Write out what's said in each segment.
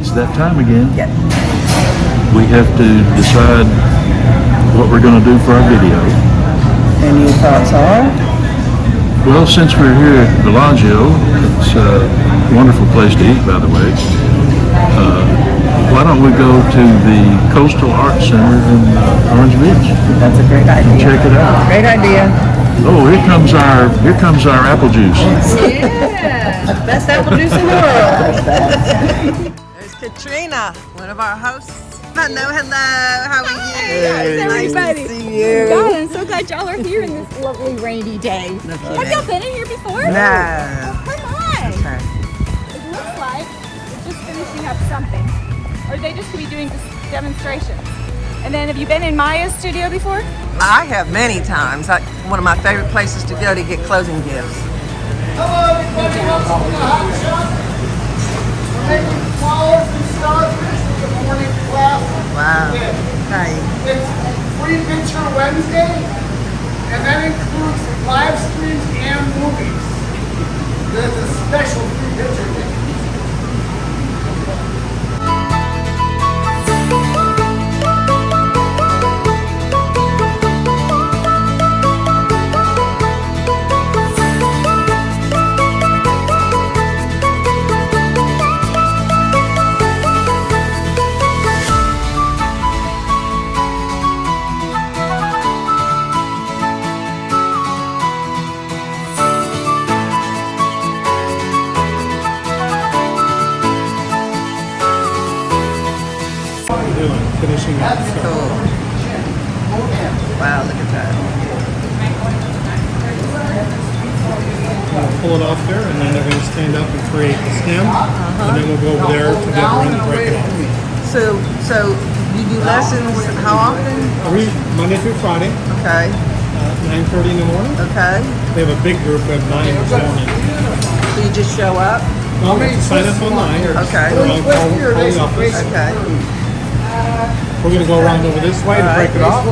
it's that time again. Yeah. We have to decide what we're going to do for our video. And your thoughts are? Well, since we're here at Bellagio, it's a wonderful place to eat, by the way. Why don't we go to the Coastal Arts Center in Orange Beach? That's a great idea. Check it out. Great idea. Oh, here comes our apple juice. Yeah, best apple juice in the world. There's Katrina, one of our hosts. Hello, how are you? Hey, Nice everybody. to see you. God, I'm so glad y'all are here in this lovely rainy day. Have y'all been in here before? No. Oh, come on. Okay. It looks like they're just finishing up something. Or they just could be doing just demonstrations. And then have you been in Maya's studio before? I have many times. One of my favorite places to go to get closing gifts. Hello, everybody. Welcome to the hot shop. We're making flowers and starfish for the morning class. Wow. Hi. It's Free Picture Wednesday, and that includes live streams and movies. There's a special free picture day. Finishing up. Cool. Wow, look at that. We'll pull it off there, and then they're going to stand up and create the stem, and then we'll go over there together and break it off. So you do lessons how often? Every Monday through Friday, Okay. 9:30 in the morning. Okay. We have a big group at 9 this morning. So you just show up? Well, we have to sign up online. Okay. Or I'll call the office. Okay. We're going to go around over this way to break it off.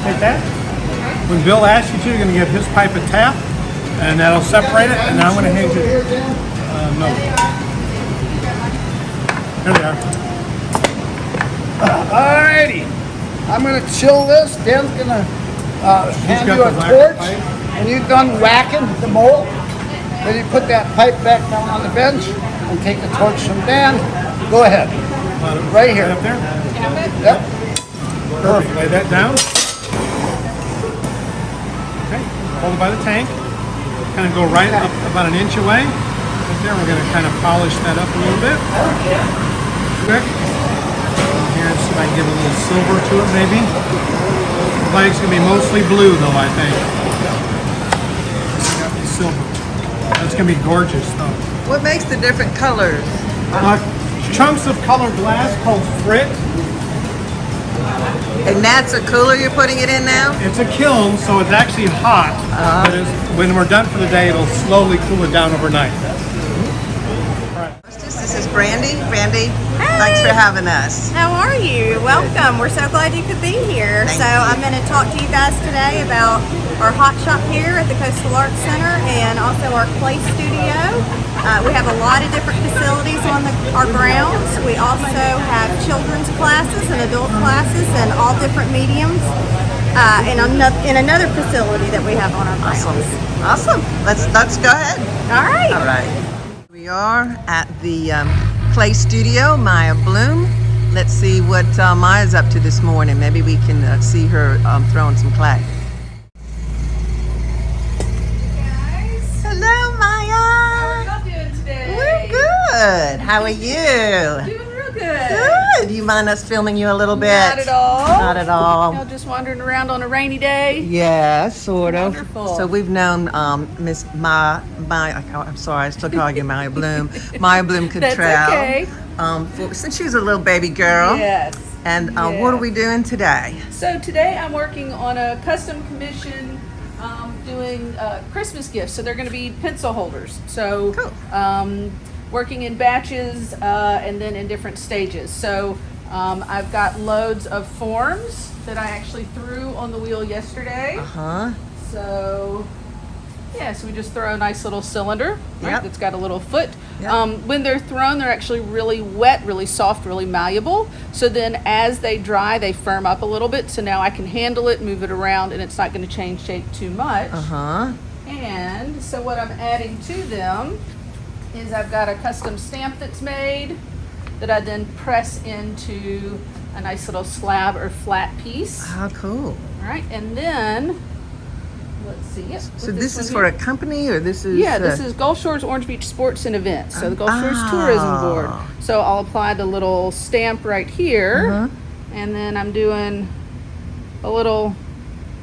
Take that. When Bill asks you to, you're going to give his pipe a tap, and that'll separate it, and I'm going to hand you no. There they are. Alrighty. I'm going to chill this. Dan's going to hand got you a the black torch. pipe. And you've done whacking the mold. Then you put that pipe back down on the bench and take the torch from Dan. Go ahead. Right here. Right up there. Yep. Perfect. Lay that down. Okay. Hold it by the tank. Kind of go right up about an inch away. Right there. We're going to kind of polish that up a little bit. Quick. Here, see if I can give a little silver to it, maybe. The flag's going to be mostly blue, though, I think. Silver. That's going to be gorgeous, though. What makes the different colors? Chunks of colored glass called frit. And that's a cooler you're putting it in now? It's a kiln, so it's actually hot. But when we're done for the day, it'll slowly cool it down overnight. This is Brandy. Brandy, thanks for having us. How are you? Welcome. We're so glad you could be here. Thank So you. I'm going to talk to you guys today about our hot shop here at the Coastal Arts Center and also our clay studio. We have a lot of different facilities on our grounds. We also have children's classes and adult classes in all different mediums. In another facility that we have on our grounds. Awesome. Let's go ahead. All right. All right. We are at the clay studio, Maya Bloom. Let's see what Maya's up to this morning. Maybe we can see her throwing some clay. Hello, Maya. How are y'all doing today? We're good. How are you? Doing real good. Good. Do you mind us filming you a little bit? Not at all. Not at all. Y'all just wandering around on a rainy day. Yeah, sort of. Wonderful. So we've known Miss I'm sorry, I still call you Maya Bloom. Maya Bloom That's Cottrell. okay. Since she was a little baby girl. Yes. And what are we doing today? So today I'm working on a custom commission doing Christmas gifts. So they're going to be pencil holders. So Cool. Working in batches and then in different stages. So I've got loads of forms that I actually threw on the wheel yesterday. Uh-huh. So Yeah, so we just throw a nice little cylinder, right, Yep. that's got a little foot. Yep. When they're thrown, they're actually really wet, really soft, really malleable. So then as they dry, they firm up a little bit. So now I can handle it, move it around, and it's not going to change shape too much. Uh-huh. And so what I'm adding to them is I've got a custom stamp that's made that I then press into a nice little slab or flat piece. How cool. All right, and then let's see. Yep, So with this one is for a here. company, or this is? Yeah, this is Gulf Shores Orange Beach Sports and Events. So the Gulf Shores Tourism Board. So I'll apply the little stamp right here, and then I'm doing a little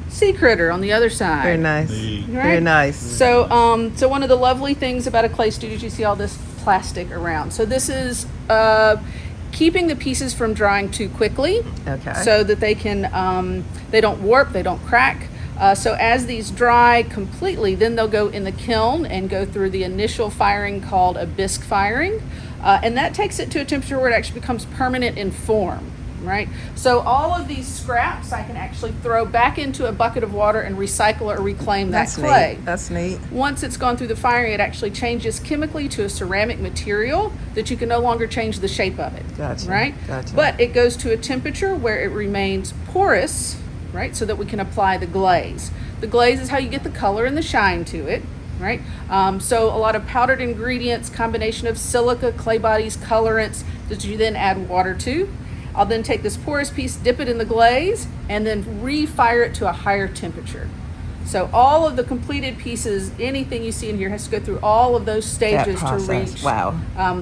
sea critter on the other side. Very nice. Neat. Very Right? nice. So, so one of the lovely things about a clay studio is you see all this plastic around. So this is keeping the pieces from drying too quickly, Okay. so that they can they don't warp, they don't crack. So as these dry completely, then they'll go in the kiln and go through the initial firing called a bisque firing, and that takes it to a temperature where it actually becomes permanent in form. Right? So all of these scraps I can actually throw back into a bucket of water and recycle or reclaim that That's clay. neat. That's neat. Once it's gone through the firing, it actually changes chemically to a ceramic material that you can no longer change the shape of it. Gotcha, Right? gotcha. But it goes to a temperature where it remains porous, right? So that we can apply the glaze. The glaze is how you get the color and the shine to it. Right? So a lot of powdered ingredients, combination of silica, clay bodies, colorants that you then add water to. I'll then take this porous piece, dip it in the glaze, and then re-fire it to a higher temperature. So all of the completed pieces, anything you see in here has to go through all of those stages to process. reach Wow.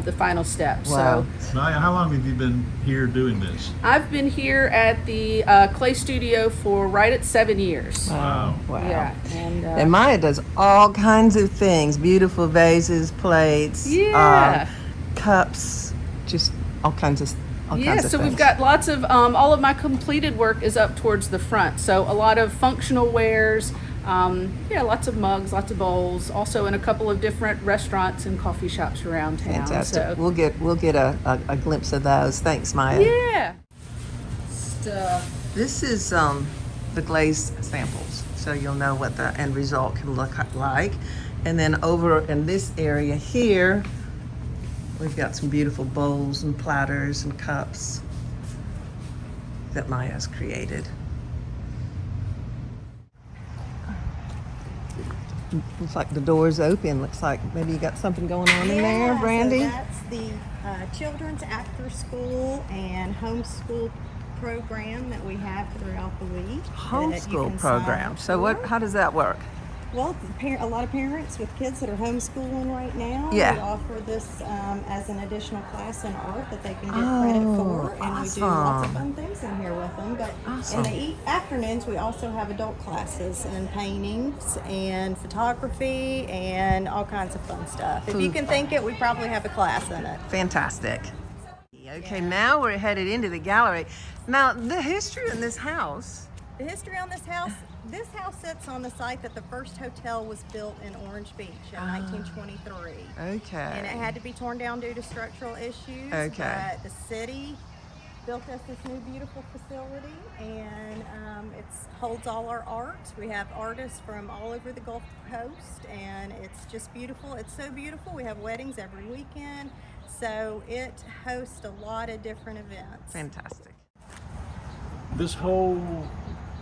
the final step. Wow. Naya, how long have you been here doing this? So I've been here at the clay studio for right at 7 years. Wow. Wow. Yeah, and And Maya does all kinds of things. Beautiful vases, plates, Yeah. cups, just all kinds of yeah, so we've got lots of, all of my completed work is up towards the front. So a lot of functional wares, yeah, lots of mugs, lots of bowls, also in a couple of different restaurants and coffee shops around town. Fantastic. So, We'll get a glimpse of those. Thanks, Maya. yeah. Stuff. This is the glaze samples, so you'll know what the end result can look like. And then over in this area here, we've got some beautiful bowls and platters and cups that Maya's created. Looks like the door's open. Looks like maybe you got something going on in there, Brandy. So that's the children's after school and homeschool program that we have throughout the week. that you Homeschool can sign program. up So for. how does that work? Well, a lot of parents with kids that are homeschooling right now, Yeah. we offer this as an additional class in art that they can get credit for, and we do lots of fun things in here with them. But Awesome. in the afternoons, we also have adult classes and paintings and photography and all kinds of fun stuff. If you can think it, we probably have a class in it. Fantastic. Okay, now we're headed into the gallery. Now, the history in this house. The history on this house sits on the site that the first hotel was built in Orange Beach in 1923. Okay. And it had to be torn down due to structural issues. Okay. But the city built us this new beautiful facility, and it holds all our art. We have artists from all over the Gulf Coast, and it's just beautiful. It's so beautiful. We have weddings every weekend, so it hosts a lot of different events. Fantastic. This whole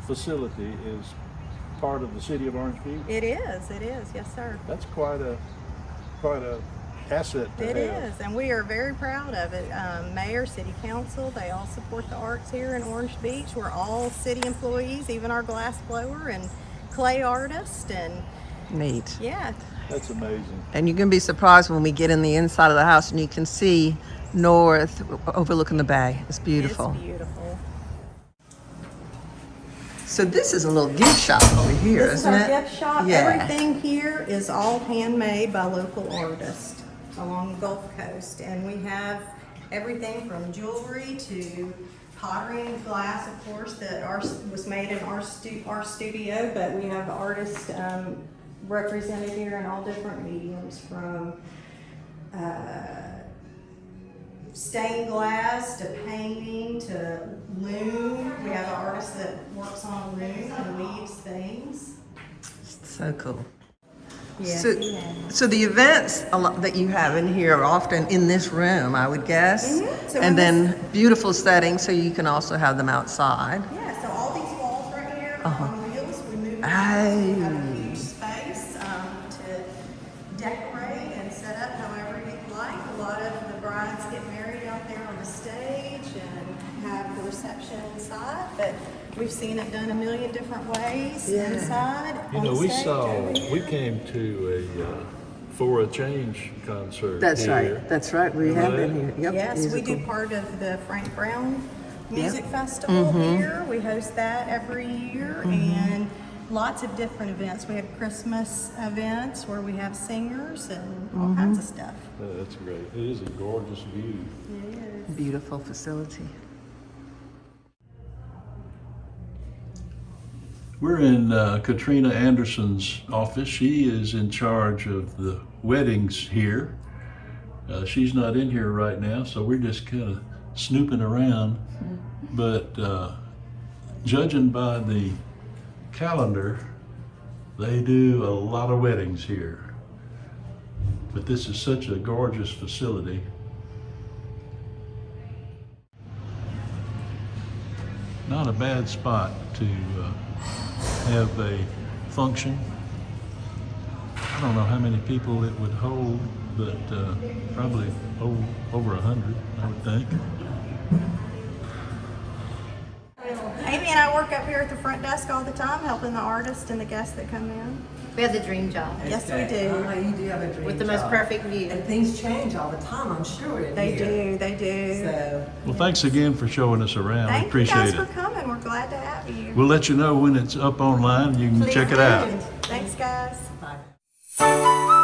facility is part of the city of Orange Beach. It is, yes sir. That's quite a asset to It have. is, and we are very proud of it. Mayor, City Council, they all support the arts here in Orange Beach. We're all city employees, even our glass blower and clay artist, and Neat. yeah. That's amazing. And you're going to be surprised when we get in the inside of the house and you can see north overlooking the bay. It's beautiful. It's beautiful. So this is a little gift shop over here, This is isn't our it? gift shop. Yeah. Everything here is all handmade by local artists along the Gulf Coast. And we have everything from jewelry to pottery and glass, of course, that was made in our studio, but we have artists represented here in all different mediums, from stained glass to painting to loom. We have an artist that works on a loom and weaves things. So cool. Yes, So, he has. so the events that you have in here are often in this room, I would guess. Mhm. So And when then beautiful settings, so you can also have them outside. Yeah, so all these walls right here Uh-huh. are on wheels. We move them around, so we have a Oh. huge space to decorate and set up however you'd like. A lot of the brides get married out there on the stage and have the reception inside, but we've seen it done a million different ways inside. You on know, the we stage saw, over here. we came to a For a Change concert That's here. right, that's right, we have been here. Yep, Yes, we do musical. part of the Frank Brown Music Yep. Festival here. We host that every year and lots of different events. We have Christmas events where we have singers and all kinds of stuff. That's great. It is a gorgeous view. It is. Beautiful facility. We're in Katrina Anderson's office. She is in charge of the weddings here. She's not in here right now, so we're just kind of snooping around. But judging by the calendar, they do a lot of weddings here. But this is such a gorgeous facility. Not a bad spot to have a function. I don't know how many people it would hold, but probably over 100, I would think. Amy and I work up here at the front desk all the time, helping the artists and the guests that come in. We have the dream job Yes, we do. You do have a dream with the most job. perfect view. And things change all the time, I'm sure. in They here. do, they do. So, Well, thanks again for showing us around. Thank you Appreciate guys it. for coming. We're glad to have you. We'll let you know when it's up online. You can Please check it do. out. Thanks, guys. bye.